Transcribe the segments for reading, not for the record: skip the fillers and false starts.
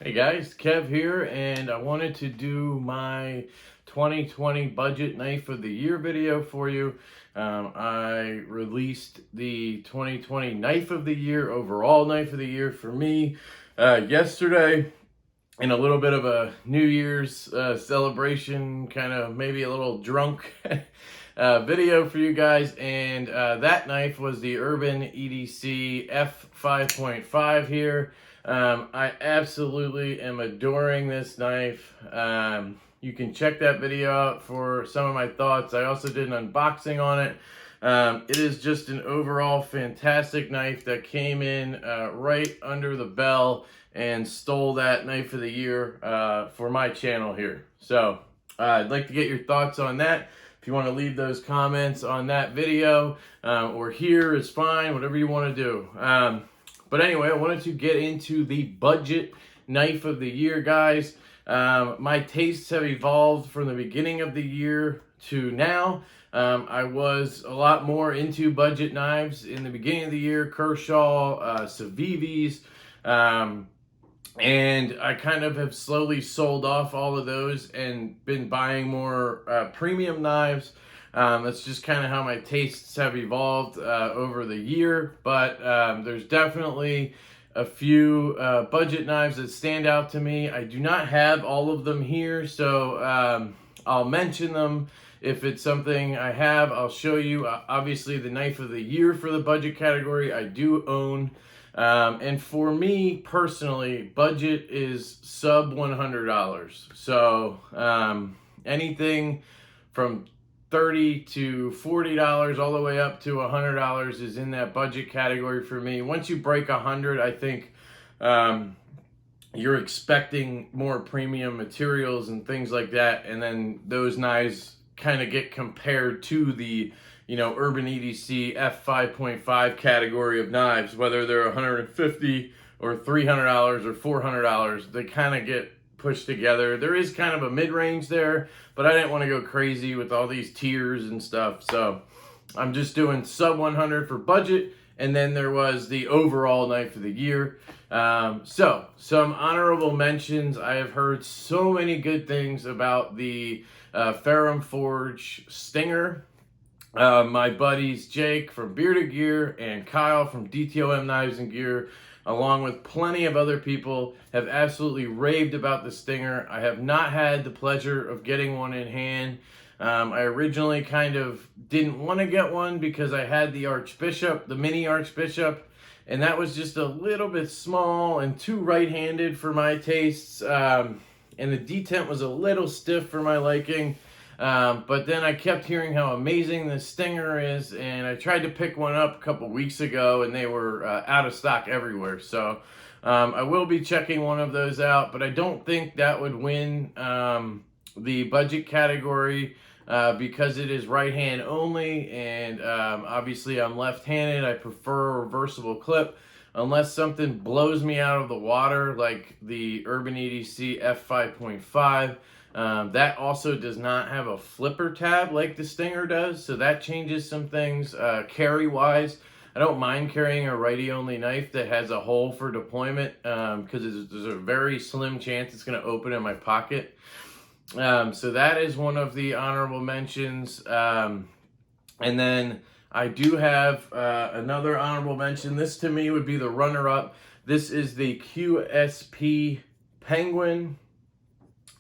Hey guys, Kev here, and I wanted to do my 2020 budget knife of the year video for you. I released the 2020 knife of the year, overall knife of the year for me, yesterday, in a little bit of a New Year's celebration, kind of maybe a little drunk video for you guys. And that knife was the Urban EDC F5.5 here. I absolutely am adoring this knife. You can check that video out for some of my thoughts. I also did an unboxing on it. It is just an overall fantastic knife that came in right under the bell and stole that knife of the year for my channel here. So I'd like to get your thoughts on that. If you want to leave those comments on that video or here is fine, whatever you want to do. But anyway, I wanted to get into the budget knife of the year, guys. My tastes have evolved from the beginning of the year to now. I was a lot more into budget knives in the beginning of the year, Kershaw, Civivis, and I kind of have slowly sold off all of those and been buying more premium knives. That's just kind of how my tastes have evolved over the year. But there's definitely a few budget knives that stand out to me. I do not have all of them here, so I'll mention them. If it's something I have, I'll show you. Obviously, the knife of the year for the budget category, I do own. And for me personally, budget is sub $100. So anything from $30 to $40 all the way up to $100 is in that budget category for me. Once you break 100, I think you're expecting more premium materials and things like that, and then those knives kind of get compared to the Urban EDC F5.5 category of knives, whether they're $150 or $300 or $400, they kind of get pushed together. There is kind of a mid-range there, but I didn't want to go crazy with all these tiers and stuff, so I'm just doing sub 100 for budget. And then there was the overall knife of the year. So some honorable mentions. I have heard so many good things about the Ferrum Forge Stinger. My buddies Jake from Bearded Gear and Kyle from DTOM Knives and Gear, along with plenty of other people, have absolutely raved about the Stinger. I have not had the pleasure of getting one in hand. I originally kind of didn't want to get one because I had the Archbishop, the mini Archbishop, and that was just a little bit small and too right-handed for my tastes, and the detent was a little stiff for my liking. But then I kept hearing how amazing the Stinger is, and I tried to pick one up a couple weeks ago, and they were out of stock everywhere. So I will be checking one of those out, but I don't think that would win the budget category because it is right hand only, and obviously I'm left-handed. I prefer a reversible clip. Unless something blows me out of the water like the Urban EDC F5.5. That also does not have a flipper tab like the Stinger does, so that changes some things carry-wise. I don't mind carrying a righty-only knife that has a hole for deployment because there's a very slim chance it's going to open in my pocket. So that is one of the honorable mentions. And then I do have another honorable mention. This to me would be the runner-up. This is the QSP Penguin,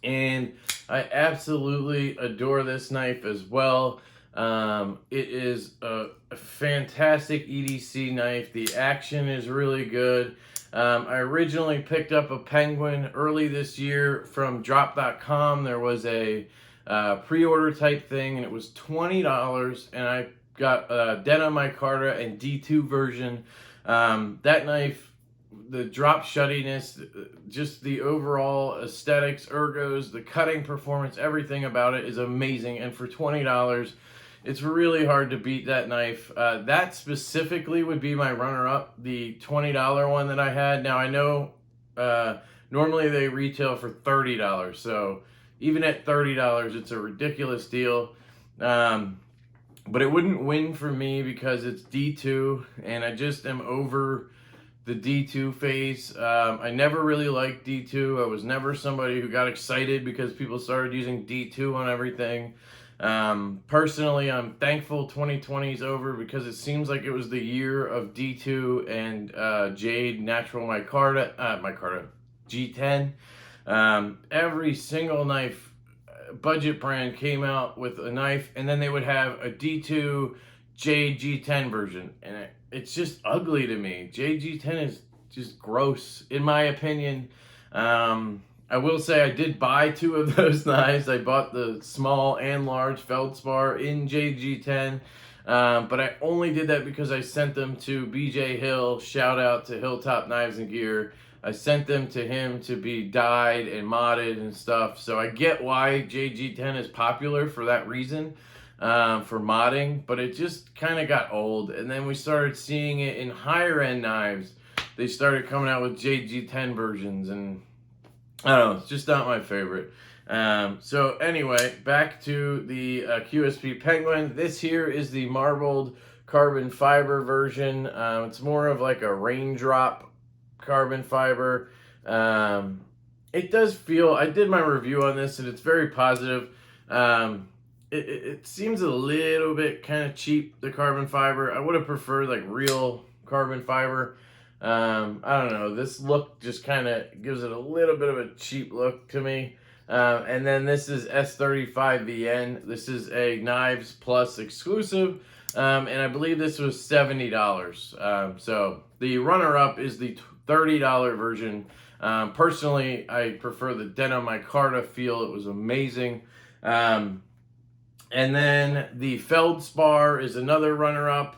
and I absolutely adore this knife as well. It is a fantastic EDC knife. The action is really good. I originally picked up a Penguin early this year from drop.com. There was a pre-order type thing, and it was $20, and I got Denim Micarta and D2 version. That knife, the drop shuttiness, just the overall aesthetics, ergos, the cutting performance, everything about it is amazing. And for $20, it's really hard to beat that knife. That specifically would be my runner-up, the $20 one that I had. Now, I know normally they retail for $30, so even at $30, it's a ridiculous deal. But it wouldn't win for me because it's D2, and I just am over the D2 phase. I never really liked D2. I was never somebody who got excited because people started using D2 on everything. Personally, I'm thankful 2020 is over because it seems like it was the year of D2 and Jade Natural Micarta G10. Every single knife budget brand came out with a knife, and then they would have a D2 Jade G10 version, and it's just ugly to me. Jade G10 is just gross, in my opinion. I will say I did buy 2 of those knives. I bought the small and large feldspar in Jade G10, but I only did that because I sent them to BJ Hill. Shout out to Hilltop Knives and Gear. I sent them to him to be dyed and modded and stuff. So I get why JG10 is popular for that reason, for modding, but it just kind of got old. And then we started seeing it in higher end knives. They started coming out with JG10 versions, and I don't know, it's just not my favorite. So anyway, back to the QSP Penguin. This here is the marbled carbon fiber version. It's more of like a raindrop carbon fiber. It does feel, I did my review on this and it's very positive. It seems a little bit kind of cheap, the carbon fiber. I would have preferred like real carbon fiber. I don't know, this look just kind of gives it a little bit of a cheap look to me. And then this is S35VN. This is a Knives Plus exclusive. And I believe this was $70. So the runner-up is the $30 version. Personally, I prefer the Denim Micarta feel. It was amazing. And then the Feldspar is another runner-up,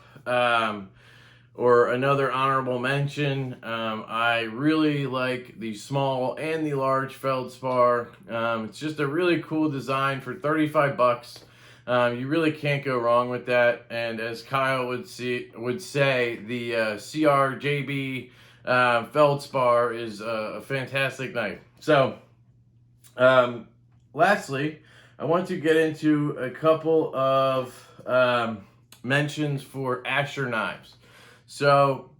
or another honorable mention. I really like the small and the large Feldspar. It's just a really cool design for 35 bucks. You really can't go wrong with that. And as Kyle would say, the CRJB Feldspar is a fantastic knife. So, lastly, I want to get into a couple of mentions for Asher knives. So,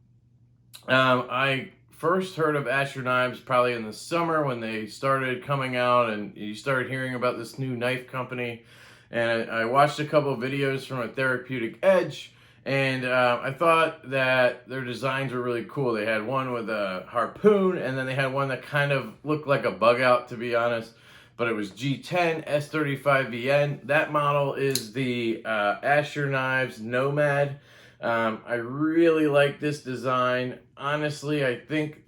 I first heard of Asher knives probably in the summer when they started coming out and you started hearing about this new knife company. And I watched a couple of videos from a Therapeutic Edge, and I thought that their designs were really cool. They had one with a harpoon, and then they had one that kind of looked like a bug out, to be honest. But it was G10 S35VN. That model is the Asher Knives Nomad. I really like this design. Honestly, I think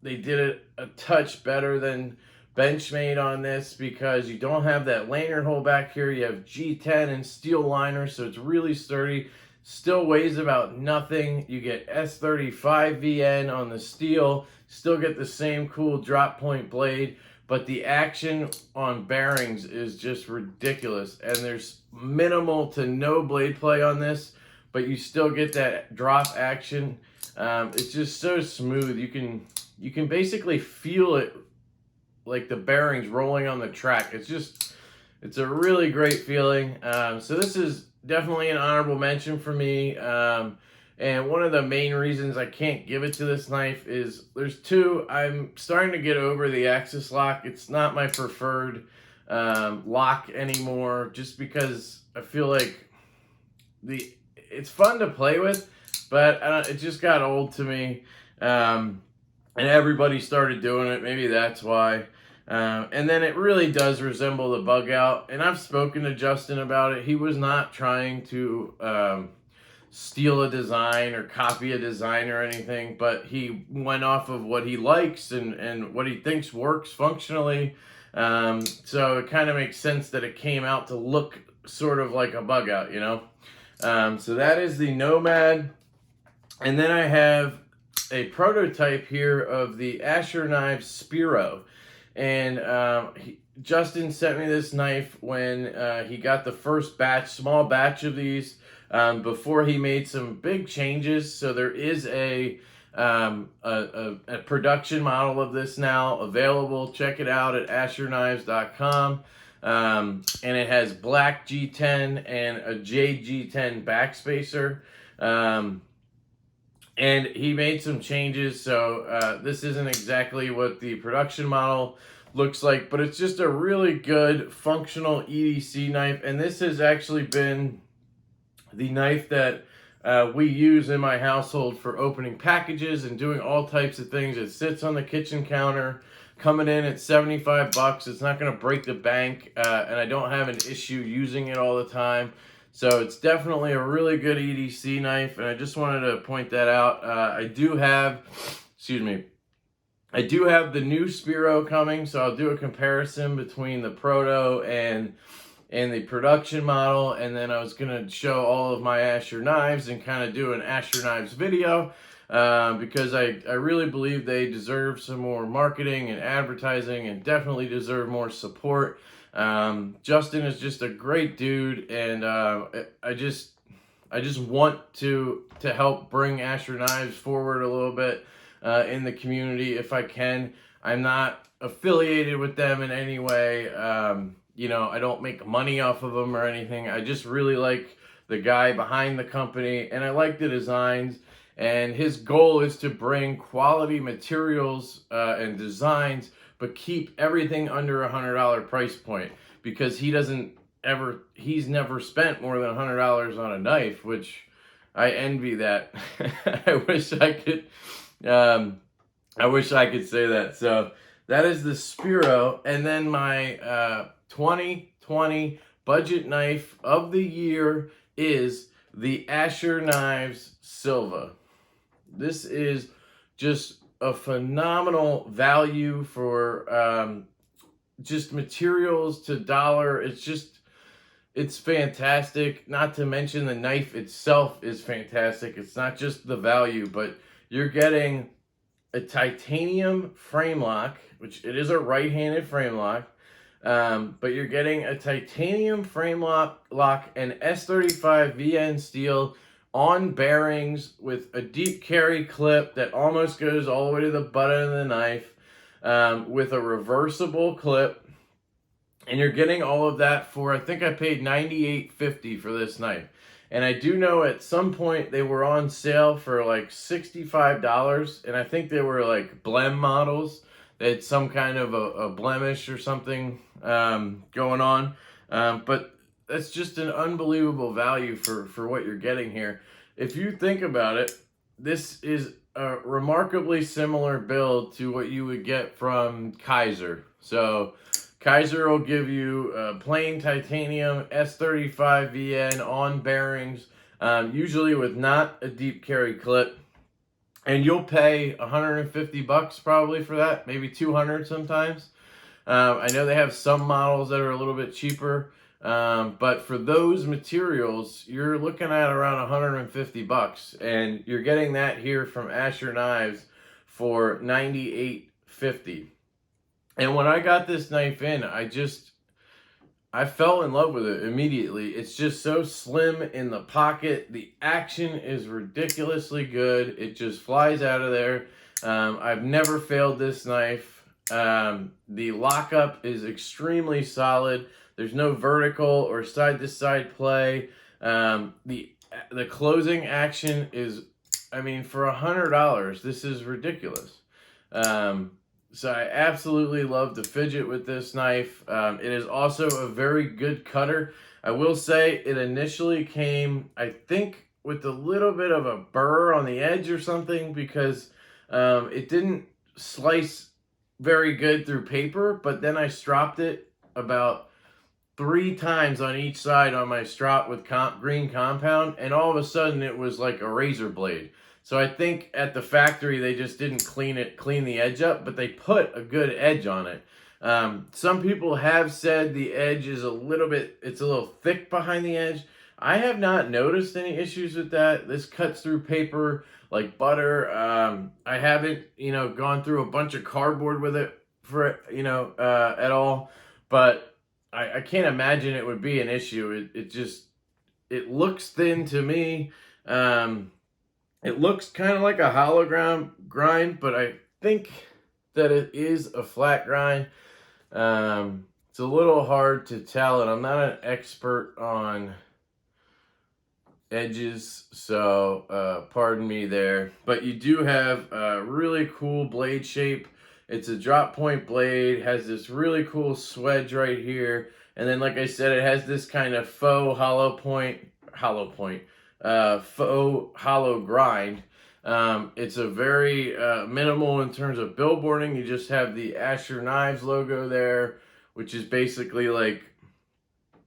they did it a touch better than Benchmade on this because you don't have that lanyard hole back here. You have G10 and steel liner, so it's really sturdy. Still weighs about nothing. You get S35VN on the steel. Still get the same cool drop point blade, but the action on bearings is just ridiculous. And there's minimal to no blade play on this, but you still get that drop action. It's just so smooth. You can basically feel it, like the bearings rolling on the track. It's a really great feeling. So this is definitely an honorable mention for me. And one of the main reasons I can't give it to this knife is there's 2. I'm starting to get over the axis lock. It's not my preferred lock anymore, just because I feel like it's fun to play with, but it just got old to me. And everybody started doing it. Maybe that's why. And then it really does resemble the bug out. And I've spoken to Justin about it. He was not trying to steal a design or copy a design or anything, but he went off of what he likes and what he thinks works functionally. So it kind of makes sense that it came out to look sort of like a bug out, you know? So that is the Nomad. And then I have a prototype here of the Asher Knives Spiro. And Justin sent me this knife when he got the first small batch of these, before he made some big changes. So there is a production model of this now available. Check it out at asherknives.com. And it has black G10 and a Jade G10 backspacer. and he made some changes. So this isn't exactly what the production model looks like, but it's just a really good functional EDC knife. And this has actually been the knife that we use in my household for opening packages and doing all types of things. It sits on the kitchen counter, coming in at 75 bucks. It's not going to break the bank, and I don't have an issue using it all the time. So it's definitely a really good EDC knife, and I just wanted to point that out. I do have the new Spiro coming, so I'll do a comparison between the Proto and the production model, and then I was going to show all of my Asher knives and kind of do an Asher knives video because I really believe they deserve some more marketing and advertising and definitely deserve more support. Justin is just a great dude, and I just want to help bring Asher knives forward a little bit in the community if I can. I'm not affiliated with them in any way. I don't make money off of them or anything. I just really like the guy behind the company, and I like the designs. And his goal is to bring quality materials and designs, but keep everything under $100 price point, because he's never spent more than $100 on a knife, which I envy that. I wish I could say that. So that is the Spiro. And then my 2020 budget knife of the year is the Asher Knives Silva. This is just a phenomenal value for just materials to dollar. It's fantastic. Not to mention the knife itself is fantastic. It's not just the value, but you're getting a titanium frame lock, which it is a right-handed frame lock, but you're getting a titanium frame lock and S35 VN steel on bearings with a deep carry clip that almost goes all the way to the butt of the knife, with a reversible clip. And you're getting all of that for, I think I paid $98.50 for this knife. And I do know at some point they were on sale for like $65, and I think they were like blem models. They had some kind of a blemish or something going on. But that's just an unbelievable value for what you're getting here. If you think about it, this is a remarkably similar build to what you would get from Kaiser. So Kaiser will give you plain titanium S35 VN on bearings, usually with not a deep carry clip. And you'll pay $150 probably for that, maybe $200 sometimes. I know they have some models that are a little bit cheaper, but for those materials, you're looking at around $150, and you're getting that here from Asher Knives for $98.50. And when I got this knife in, I fell in love with it immediately. It's just so slim in the pocket. The action is ridiculously good. It just flies out of there. I've never failed this knife. The lockup is extremely solid. There's no vertical or side-to-side play. The closing action is, for $100, this is ridiculous. So I absolutely love to fidget with this knife. It is also a very good cutter. I will say it initially came, I think, with a little bit of a burr on the edge or something, because it didn't slice very good through paper, but then I stropped it about 3 times on each side on my strop with green compound, and all of a sudden it was like a razor blade. So I think at the factory they just didn't clean the edge up, but they put a good edge on it. Some people have said the edge is it's a little thick behind the edge. I have not noticed any issues with that. This cuts through paper like butter. I haven't, gone through a bunch of cardboard with it at all, but I can't imagine it would be an issue. It looks thin to me. It looks kind of like a hologram grind, but I think that it is a flat grind. It's a little hard to tell, and I'm not an expert on edges, so pardon me there. But you do have a really cool blade shape. It's a drop point blade, has this really cool swedge right here, and then like I said, it has this kind of faux faux hollow grind. It's a very minimal in terms of billboarding. You just have the Asher Knives logo there, which is basically like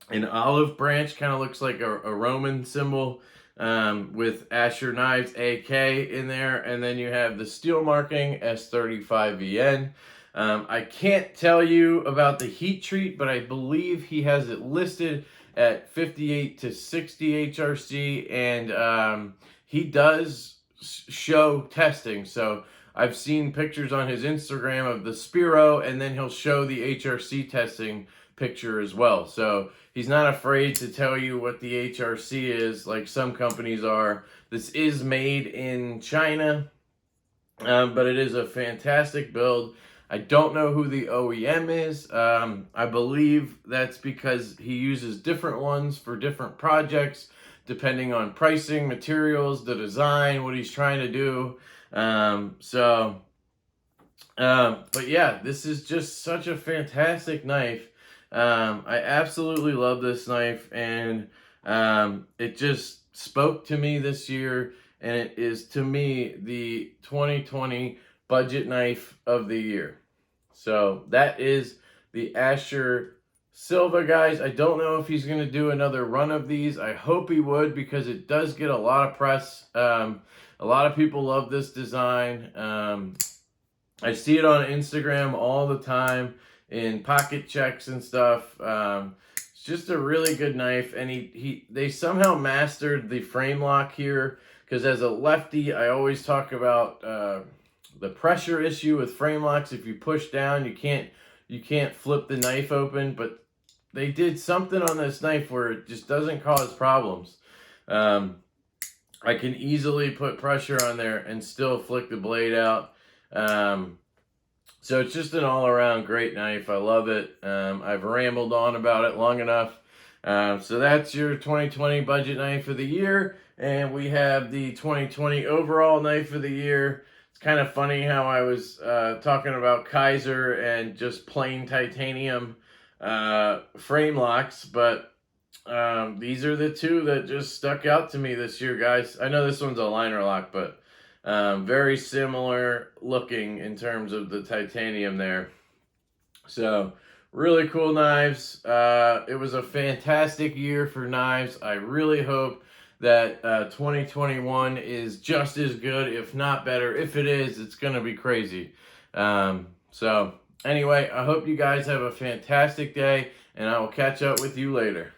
an olive branch, kind of looks like a Roman symbol, with Asher Knives AK in there, and then you have the steel marking S35VN. I can't tell you about the heat treat, but I believe he has it listed at 58 to 60 HRC, and he does show testing. So I've seen pictures on his Instagram of the Spiro, and then he'll show the HRC testing picture as well. So he's not afraid to tell you what the HRC is, like some companies are. This is made in China, but it is a fantastic build. I don't know who the OEM is. I believe that's because he uses different ones for different projects, depending on pricing, materials, the design, what he's trying to do. But yeah, this is just such a fantastic knife. I absolutely love this knife, and it just spoke to me this year, and it is, to me, the 2020 budget knife of the year. So that is the Asher Silva, guys. I don't know if he's going to do another run of these. I hope he would, because it does get a lot of press. A lot of people love this design. I see it on Instagram all the time in pocket checks and stuff. It's just a really good knife, and they somehow mastered the frame lock here, because as a lefty, I always talk about the pressure issue with frame locks. If you push down, you can't flip the knife open, but they did something on this knife where it just doesn't cause problems. I can easily put pressure on there and still flick the blade out. So it's just an all-around great knife. I love it. I've rambled on about it long enough. So that's your 2020 budget knife of the year. And we have the 2020 overall knife of the year. It's kind of funny how I was talking about Kaiser and just plain titanium frame locks, but these are the two that just stuck out to me this year, guys. I know this one's a liner lock, but very similar looking in terms of the titanium there. So really cool knives. It was a fantastic year for knives. I really hope that 2021 is just as good, if not better. If it is, it's going to be crazy. So anyway, I hope you guys have a fantastic day, and I will catch up with you later.